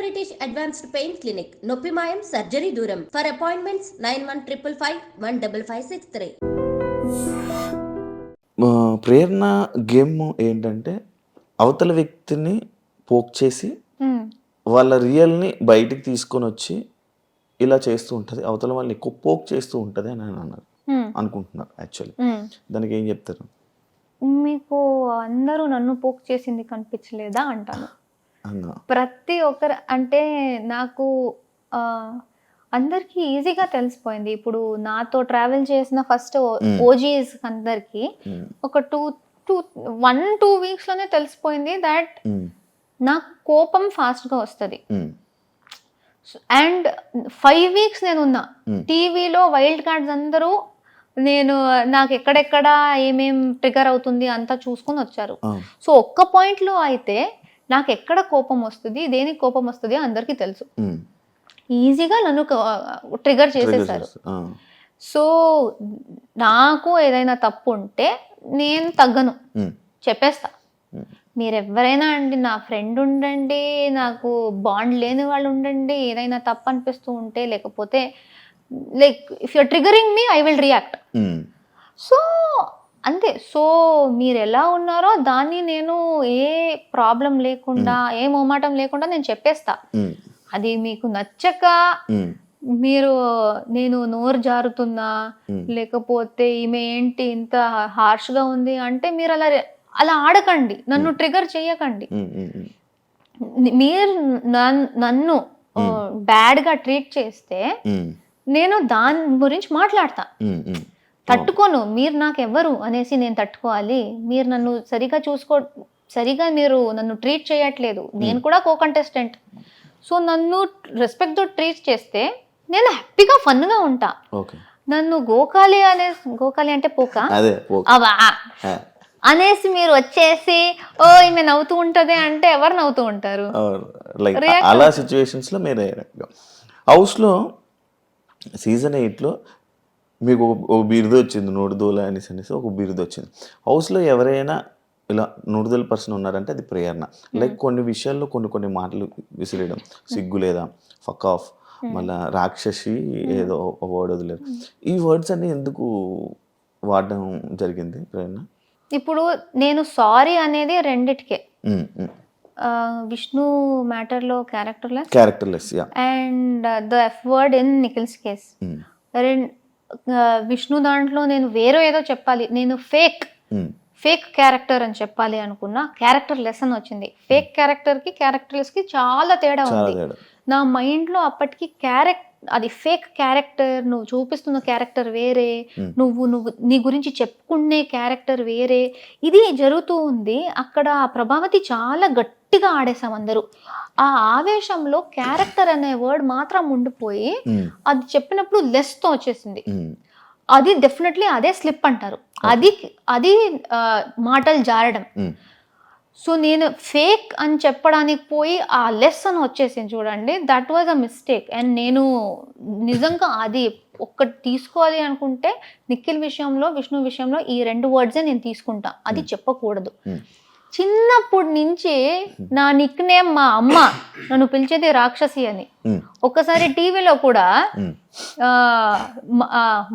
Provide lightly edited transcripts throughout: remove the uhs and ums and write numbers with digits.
British advanced pain clinic, నొప్పి మాయం, surgery దూరం. For appointments 91555563. ప్రేరణ గేమ్ ఏంటంటే అవతల వ్యక్తిని పోక్ చేసి వాళ్ళ రియల్ని బయటికి తీసుకొని వచ్చి ఇలా చేస్తూ ఉంటుంది, అవతల వాళ్ళని ఎక్కువ పోక్ చేస్తూ ఉంటుంది అని అన్నారు అనుకుంటున్నారు. యాక్చువల్లీ దానికి ఏం చెప్తారు? మీకు అందరూ నన్ను పోక్ చేసింది కనిపించలేదా అంటాను. ప్రతి ఒక్కరు అంటే నాకు అందరికి ఈజీగా తెలిసిపోయింది. ఇప్పుడు నాతో ట్రావెల్ చేసిన ఫస్ట్ ఓజీస్ అందరికి ఒక 1-2 వీక్స్ లోనే తెలిసిపోయింది దట్ నాకు కోపం ఫాస్ట్ గా వస్తుంది. అండ్ 5 వీక్స్ నేను ఉన్నా టీవీలో వైల్డ్ కార్డ్స్ అందరూ నాకు ఎక్కడెక్కడ ఏమేం ట్రిగర్ అవుతుంది అంతా చూసుకుని వచ్చారు. సో ఒక్క పాయింట్ లో అయితే నాకు ఎక్కడ కోపం వస్తుంది, దేనికి కోపం వస్తుంది అందరికీ తెలుసు. ఈజీగా నన్ను ట్రిగర్ చేసేసారు. సో నాకు ఏదైనా తప్పు ఉంటే నేను తగ్గను, చెప్పేస్తా. మీరెవరైనా అండి, నా ఫ్రెండ్ ఉండండి, నాకు బాండ్ లేని వాళ్ళు ఉండండి, ఏదైనా తప్పు అనిపిస్తూ ఉంటే లేకపోతే like if you're triggering me I will react. So అంతే. సో మీరు ఎలా ఉన్నారో దాన్ని నేను ఏ ప్రాబ్లం లేకుండా ఏ మొమాటం లేకుండా నేను చెప్పేస్తా. అది మీకు నచ్చక మీరు నేను నోరు జారుతున్నా లేకపోతే ఈమె ఏంటి ఇంత హార్ష్గా ఉంది అంటే మీరు అలా ఆడకండి, నన్ను ట్రిగర్ చేయకండి. మీరు నన్ను బ్యాడ్గా ట్రీట్ చేస్తే నేను దాని గురించి మాట్లాడతా. తట్టుకోను. మీరు నాకు ఎవరు అనేసి నేను తట్టుకోవాలి. మీరు నన్ను సరిగా మీరు నన్ను ట్రీట్ చేయట్లేదు, నేను కూడా కో-కంటెస్టెంట్. సో నన్ను రెస్పెక్ట్ తో ట్రీట్ చేస్తే నేను హ్యాపీగా ఫన్గా ఉంటా. నన్ను గోకాలి అంటే పోక అనేసి మీరు వచ్చేసి ఓ ఈమె నవ్వుతూ ఉంటది అంటే ఎవరు నవ్వుతూ ఉంటారు? అలా సిచ్యువేషన్స్ లో మీరు హౌస్ లో సీజన్ 8లో మీకు ఒక బిరుదు వచ్చింది, నోడుదోల అనేసి ఒక బిరుదు వచ్చింది. హౌస్లో ఎవరైనా ఇలా నోడుదోల పర్సన్ ఉన్నారంటే అది ప్రేరణ. లైక్ కొన్ని విషయాల్లో కొన్ని మాటలు విసిరేయడం, సిగ్గు లేదా, ఫక్ ఆఫ్, మళ్ళీ రాక్షసి ఏదో వర్డ్ వదిలేరు. ఈ వర్డ్స్ అన్ని ఎందుకు వాడడం జరిగింది ప్రేరణ? ఇప్పుడు నేను సారీ అనేది రెండిటికే. విష్ణు మ్యాటర్లో క్యారెక్టర్లెస్ and the F word in Nikhil's case. Vishnu దాంట్లో నేను వేరే ఏదో చెప్పాలి, నేను ఫేక్ క్యారెక్టర్ అని చెప్పాలి అనుకున్నా, క్యారెక్టర్ లెస్ అని వచ్చింది. ఫేక్ క్యారెక్టర్కి క్యారెక్టర్లెస్కి చాలా తేడా ఉంది. నా మైండ్లో అప్పటికి అది ఫేక్ క్యారెక్టర్, నువ్వు చూపిస్తున్న క్యారెక్టర్ వేరే, నువ్వు నీ గురించి చెప్పుకునే క్యారెక్టర్ వేరే, ఇది జరుగుతూ ఉంది. అక్కడ ప్రభావతి చాలా గట్టిగా ఆడేసాం అందరూ. ఆ ఆవేశంలో క్యారెక్టర్ అనే వర్డ్ మాత్రం ఉండిపోయి అది చెప్పినప్పుడు లెస్ తో వచ్చేసింది. అది డెఫినెట్లీ అదే స్లిప్ అంటారు, అది మాటలు జారడం. సో నేను ఫేక్ అని చెప్పడానికి పోయి ఆ లెస్ అని వచ్చేసింది చూడండి, that was a mistake. And నేను నిజంగా అది ఒక్కటి తీసుకోవాలి అనుకుంటే నిఖిల్ విషయంలో, విష్ణు విషయంలో ఈ 2 వర్డ్సే నేను తీసుకుంటా, అది చెప్పకూడదు. చిన్నప్పటి నుంచి నా నిక్ నేమ్ మా అమ్మ నన్ను పిలిచేది రాక్షసి అని. ఒక్కసారి టీవీలో కూడా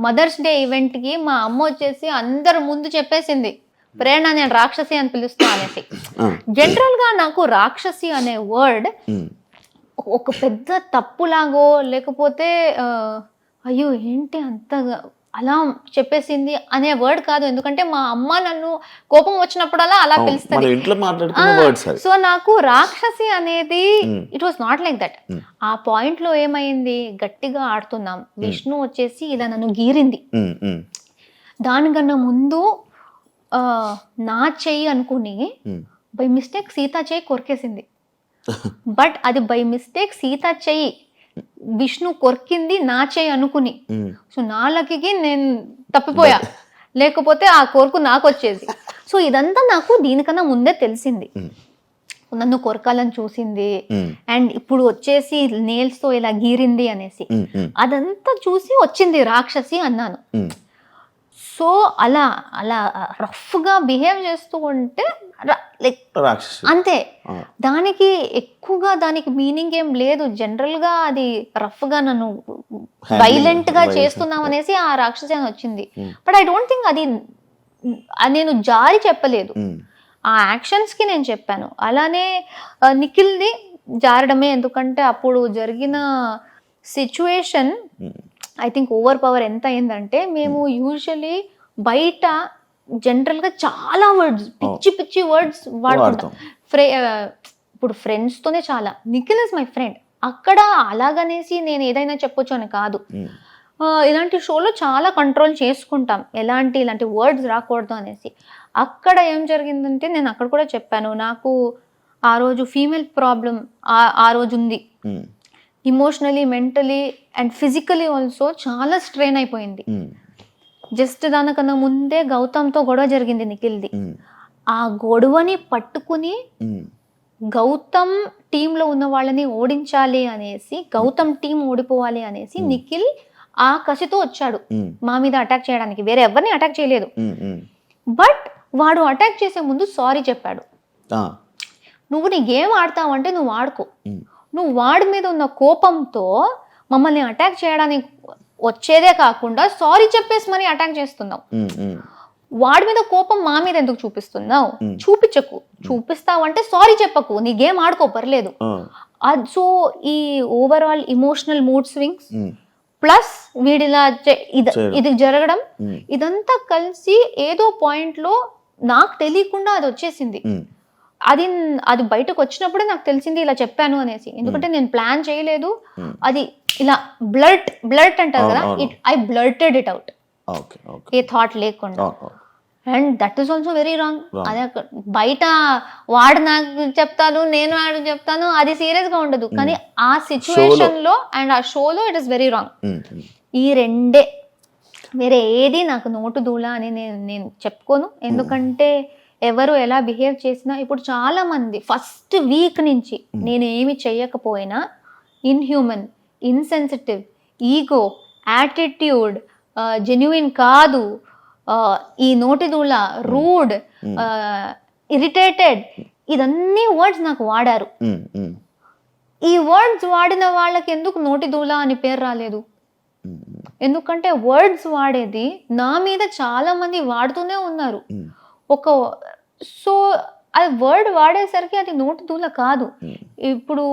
మదర్స్ డే ఈవెంట్ కి మా అమ్మ వచ్చేసి అందరు ముందు చెప్పేసింది, ప్రేరణ నేను రాక్షసి అని పిలుస్తా అనేసి. జనరల్ గా నాకు రాక్షసి అనే వర్డ్ ఒక పెద్ద తప్పులాగో లేకపోతే అయ్యో ఏంటి అంతగా అలా చెప్పేసింది అనే వర్డ్ కాదు. ఎందుకంటే మా అమ్మ నన్ను కోపం వచ్చినప్పుడల్లా అలా పిలుస్తుంది. సో నాకు రాక్షసి అనేది it was not like that. ఆ పాయింట్ లో ఏమైంది, గట్టిగా ఆడుతున్నాం, విష్ణు వచ్చేసి ఇలా నన్ను గీరింది. దానికన్నా ముందు నా చెయ్యి అనుకుని బై మిస్టేక్ సీతా చెయ్యి కొరికేసింది. బట్ అది బై మిస్టేక్ సీతా చెయ్యి, విష్ణు కొరికింది నా చెయ్యి అనుకుని. సో నా లక్కీకి నేను తప్పిపోయా, లేకపోతే ఆ కోరిక నాకు వచ్చేది. సో ఇదంతా నాకు దీనికన్నా ముందే తెలిసింది, నన్ను కొరకాలని చూసింది. అండ్ ఇప్పుడు వచ్చేసి నేల్స్ తో ఇలా గీరింది అనేసి అదంతా చూసి వచ్చింది రాక్షసి అన్నాను. సో అలా రఫ్గా బిహేవ్ చేస్తూ ఉంటే లైక్ రాక్షసి. అంతే. దానికి ఎక్కువగా దానికి మీనింగ్ ఏం లేదు. జనరల్ గా అది రఫ్ గా నన్ను వైలెంట్ గా చేస్తున్నాం అనేసి ఆ రాక్షసి అని వచ్చింది. బట్ ఐ డోంట్ థింక్ అది నేను జారి చెప్పలేదు, ఆ యాక్షన్స్ కి నేను చెప్పాను. అలానే నిఖిల్ది జారడమే, ఎందుకంటే అప్పుడు జరిగిన situation I think over power ఎంత అయిందంటే, మేము యూజువలీ బయట జనరల్ గా చాలా వర్డ్స్, పిచ్చి పిచ్చి వర్డ్స్ వాడుకుంటాం. ఇప్పుడు ఫ్రెండ్స్ తోనే చాలా. Nikhil is my friend. అక్కడ అలాగనేసి నేను ఏదైనా చెప్పొచ్చు అని కాదు. ఇలాంటి షోలో చాలా కంట్రోల్ చేసుకుంటాం, ఇలాంటి వర్డ్స్ రాకూడదు అనేసి. అక్కడ ఏం జరిగిందంటే, నేను అక్కడ కూడా చెప్పాను, నాకు ఆ రోజు ఫీమేల్ ప్రాబ్లం ఆ రోజు ఉంది. Emotionally, mentally and physically also చాలా స్ట్రెయిన్ అయిపోయింది. జస్ట్ దానికన్నా ముందే గౌతమ్తో గొడవ జరిగింది నిఖిల్ది. ఆ గొడవని పట్టుకుని గౌతమ్ టీంలో ఉన్న వాళ్ళని ఓడించాలి అనేసి, గౌతమ్ టీం ఓడిపోవాలి అనేసి నిఖిల్ ఆ కసితో వచ్చాడు మా మీద అటాక్ చేయడానికి. వేరే ఎవరిని అటాక్ చేయలేదు. బట్ వాడు అటాక్ చేసే ముందు సారీ చెప్పాడు. నువ్వు నీ గేమ్ ఆడతావంటే నువ్వు ఆడుకో, నువ్వు వాడి మీద ఉన్న కోపంతో మమ్మల్ని అటాక్ చేయడానికి వచ్చేదే కాకుండా సారీ చెప్పేసి మరి అటాక్ చేస్తున్నావు. వాడి మీద కోపం మా మీద ఎందుకు చూపిస్తున్నావు? చూపించకు. చూపిస్తావంటే సారీ చెప్పకు, నీ గేమ్ ఆడుకో, పర్లేదు. సో ఈ overall emotional mood swings plus వీడిలా ఇది జరగడం, ఇదంతా కలిసి ఏదో పాయింట్ లో నాకు తెలియకుండా అది వచ్చేసింది. అది బయటకు వచ్చినప్పుడే నాకు తెలిసింది ఇలా చెప్పాను అనేసి. ఎందుకంటే నేను ప్లాన్ చేయలేదు. అది ఇలా బ్లర్ట్ అంటారు కదా, I blurted it out, a thought లేకుండా. And that is also very wrong. అదే బయట వాడు నాకు చెప్తాను, నేను వాడు చెప్తాను, అది సీరియస్ గా ఉండదు. కానీ ఆ సిచ్యువేషన్ లో అండ్ ఆ షోలో ఇట్ ఇస్ వెరీ రాంగ్. ఈ రెండే, వేరే ఏది నాకు నోటు దూల అని నేను చెప్పుకోను. ఎందుకంటే ఎవరు ఎలా బిహేవ్ చేసినా, ఇప్పుడు చాలా మంది ఫస్ట్ వీక్ నుంచి నేను ఏమి చెయ్యకపోయినా ఇన్హ్యూమన్, ఇన్సెన్సిటివ్, ఈగో, యాటిట్యూడ్, జెన్యుయిన్ కాదు, ఈ నోటి దూల, రూడ్, ఇరిటేటెడ్, ఇదన్నీ వర్డ్స్ నాకు వాడారు. ఈ వర్డ్స్ వాడిన వాళ్ళకి ఎందుకు నోటి దూల అని పేరు రాలేదు? ఎందుకంటే వర్డ్స్ వాడేది నా మీద చాలా మంది వాడుతూనే ఉన్నారు. సో అది వర్డ్ వాడేసరికి అది నోటి దూల కాదు. ఇప్పుడు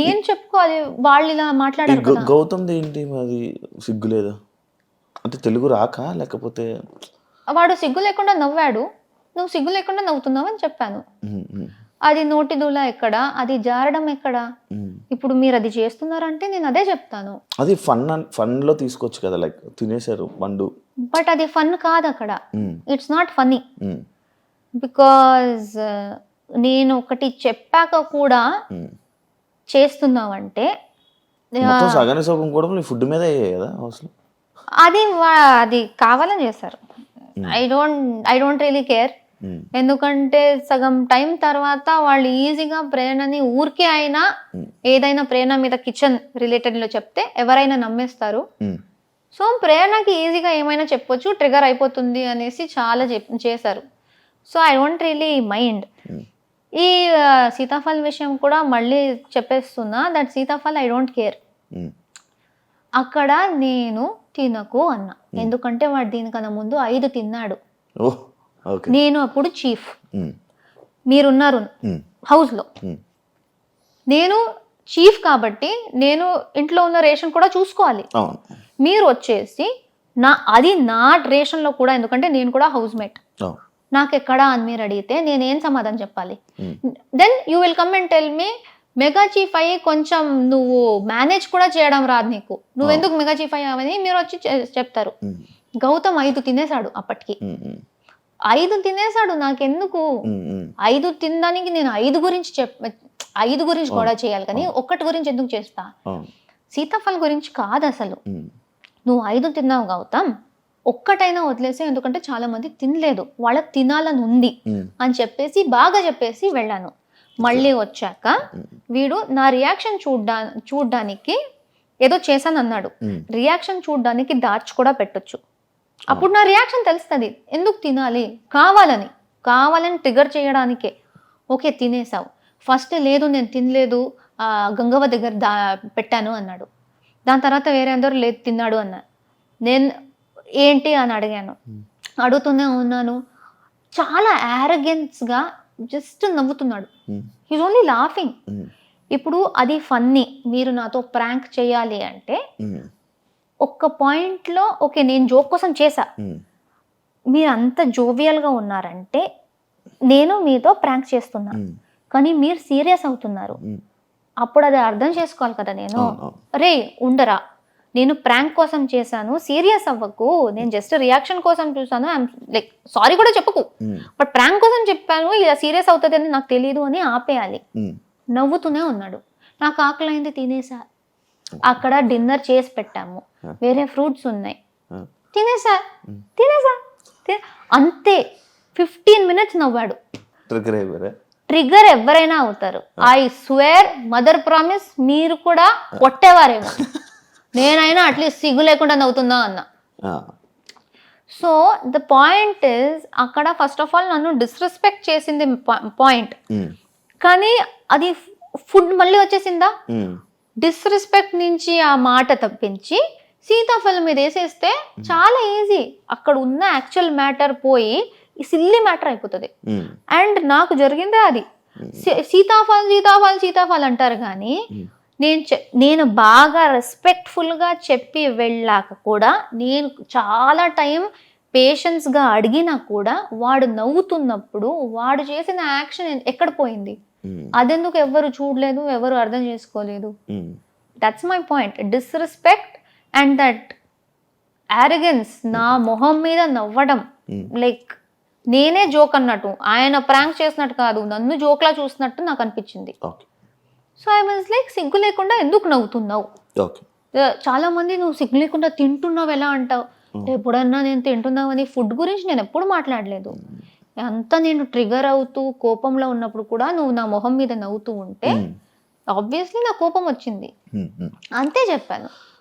నేను చెప్పుకోవాలి, వాళ్ళు ఇలా మాట్లాడారు కదా. గౌతమ్ ఏంటి అది సిగ్గు లేదా అంటే, తెలుగు రాక లేకపోతే? వాడు సిగ్గు లేకుండా నవ్వాడు, నువ్వు సిగ్గు లేకుండా నవ్వుతున్నావు అని చెప్పాను. అది నోటి దూల ఎక్కడ, అది జారడం ఎక్కడ? ఇప్పుడు మీరు అది చేస్తున్నారంటే నేను అదే చెప్తాను. అది ఫన్ లో తీసుకోవచ్చు కదా, లైక్ తినేశారు పండు. బట్ అది ఫన్ కాదు అక్కడ. It's not funny. బికాజ్ నేను ఒకటి చెప్పాక కూడా చేస్తున్నావంటే సగానే సగం కూడా ఫుడ్ మీద అయ్యాయి కదా హౌస్లో. అది కావాలని చేస్తారు. I don't really care. ఎందుకంటే సగం టైం తర్వాత వాళ్ళు ఈజీగా ప్రేరణని ఊరికే అయినా ఏదైనా ప్రేరణ మీద కిచెన్ రిలేటెడ్ లో చెప్తే ఎవరైనా నమ్మేస్తారు. సో ప్రేరణకి ఈజీగా ఏమైనా చెప్పొచ్చు, ట్రిగర్ అయిపోతుంది అనేసి చాలా చేశారు. So I don't really mind. ఈ సీతాఫల్ విషయం కూడా మళ్ళీ చెప్పేస్తున్నా, that sitaphal I don't care. అక్కడ నేను తినకు అన్నా, ఎందుకంటే వాడు దీనికన్నా ముందు 5 తిన్నాడు. నేను అప్పుడు చీఫ్, మీరున్నారు హౌస్లో, నేను చీఫ్ కాబట్టి నేను ఇంట్లో ఉన్న రేషన్ కూడా చూసుకోవాలి. మీరు వచ్చేసి అది నా రేషన్లో కూడా, ఎందుకంటే నేను కూడా హౌస్ మేట్, నాకు ఎక్కడా అని మీరు అడిగితే నేనేం సమాధానం చెప్పాలి? Then you will come and tell me, mega chief అయ్యి కొంచెం నువ్వు మేనేజ్ కూడా చేయడం రాదు నీకు, నువ్వెందుకు మెగా చీఫ్ అయ్యావని మీరు వచ్చి చెప్తారు. గౌతమ్ 5 తినేశాడు అప్పటికి. 5 తినేశాడు, నాకెందుకు? 5 తినడానికి నేను 5 గురించి కూడా చేయాలి, కానీ 1 గురించి ఎందుకు చేస్తా? సీతాఫల్ గురించి కాదు అసలు. నువ్వు 5 తిన్నావు గౌతమ్, 1 వదిలేసే, ఎందుకంటే చాలా మంది తినలేదు, వాళ్ళకి తినాలని ఉంది అని చెప్పేసి బాగా చెప్పేసి వెళ్ళాను. మళ్ళీ వచ్చాక వీడు నా రియాక్షన్ చూడ్డానికి ఏదో చేశాను అన్నాడు. రియాక్షన్ చూడ్డానికి దాచి కూడా పెట్టొచ్చు, అప్పుడు నా రియాక్షన్ తెలుస్తుంది ఎందుకు తినాలి, కావాలని కావాలని ట్రిగర్ చేయడానికే. ఓకే తినేసావు, ఫస్ట్ లేదు నేను తినలేదు గంగవ్వ దగ్గర పెట్టాను అన్నాడు. దాని తర్వాత వేరే అందరూ లేదు తిన్నాడు అన్నారు. నేను ఏంటి అని అడిగాను, అడుగుతూనే ఉన్నాను. చాలా యారగెన్స్గా జస్ట్ నవ్వుతున్నాడు. He's only laughing. ఇప్పుడు అది ఫన్నీ, మీరు నాతో ప్రాంక్ చేయాలి అంటే ఒక్క పాయింట్లో ఓకే నేను జోక్ కోసం చేశా, మీరు అంత జోవియల్గా ఉన్నారంటే నేను మీతో ప్రాంక్ చేస్తున్నా, కానీ మీరు సీరియస్ అవుతున్నారు. అప్పుడు అది అర్థం చేసుకోవాలి కదా. నేను రే ఉండరా, నేను ప్రాంక్ కోసం చేశాను, సీరియస్ అవ్వకు, నేను జస్ట్ రియాక్షన్ కోసం చూసాను, ఐఎమ్ లైక్ సారీ కూడా చెప్పకు, బట్ ప్రాంక్ కోసం చెప్పాను, ఇలా సీరియస్ అవుతుంది అని నాకు తెలియదు అని ఆపేయాలి. నవ్వుతూనే ఉన్నాడు. నాకు ఆకలి అయింది తినేసా, అక్కడ డిన్నర్ చేసి పెట్టాము, వేరే ఫ్రూట్స్ ఉన్నాయి, తినేసా అంతే. 15 minutes నవ్వాడు. ట్రిగర్ ఎవరైనా అవుతారు. ఐ స్వేర్, మదర్ ప్రామిస్, మీరు కూడా కొట్టేవారేమో, నేనైనా అట్లీస్ట్ సిగ్గు లేకుండా నవ్వుతుందా అన్న. సో ద పాయింట్ ఇస్, అక్కడ ఫస్ట్ ఆఫ్ ఆల్ నన్ను డిస్రెస్పెక్ట్ చేసింది పాయింట్, కానీ అది ఫుడ్ మళ్ళీ వచ్చేసిందా. డిస్రెస్పెక్ట్ నుంచి ఆ మాట తప్పించి సీతాఫలం మీద వేసేస్తే చాలా ఈజీ. అక్కడ ఉన్న యాక్చువల్ మ్యాటర్ పోయి సిల్లీ మ్యాటర్ అయిపోతుంది. అండ్ నాకు జరిగిందే అది. సీతాఫలం అంటారు కానీ నేను బాగా రెస్పెక్ట్ఫుల్గా చెప్పి వెళ్ళాక కూడా, నేను చాలా టైం పేషెన్స్గా అడిగినా కూడా వాడు నవ్వుతున్నప్పుడు వాడు చేసిన యాక్షన్ ఎక్కడ పోయింది, అదెందుకు ఎవరు చూడలేదు, ఎవరు అర్థం చేసుకోలేదు. That's my point. Disrespect and that arrogance, నా మొహం మీద నవ్వడం, లైక్ నేనే జోక్ అన్నట్టు, ఆయన ప్రాంక్ చేసినట్టు కాదు, నన్ను జోక్లా చూసినట్టు నాకు అనిపించింది. సో ఐ వాజ్ లైక్, సిగ్గు లేకుండా ఎందుకు నవ్వుతున్నావు? చాలా మంది నువ్వు సిగ్గు లేకుండా తింటున్నావు ఎలా అంటావు. ఎప్పుడన్నా నేను తింటున్నావని ఫుడ్ గురించి నేను ఎప్పుడు మాట్లాడలేదు. అంతా నేను ట్రిగర్ అవుతూ కోపంలో ఉన్నప్పుడు కూడా నువ్వు నా మొహం మీద నవ్వుతూ ఉంటే ఆబ్వియస్లీ నా కోపం వచ్చింది, అంతే చెప్పాను.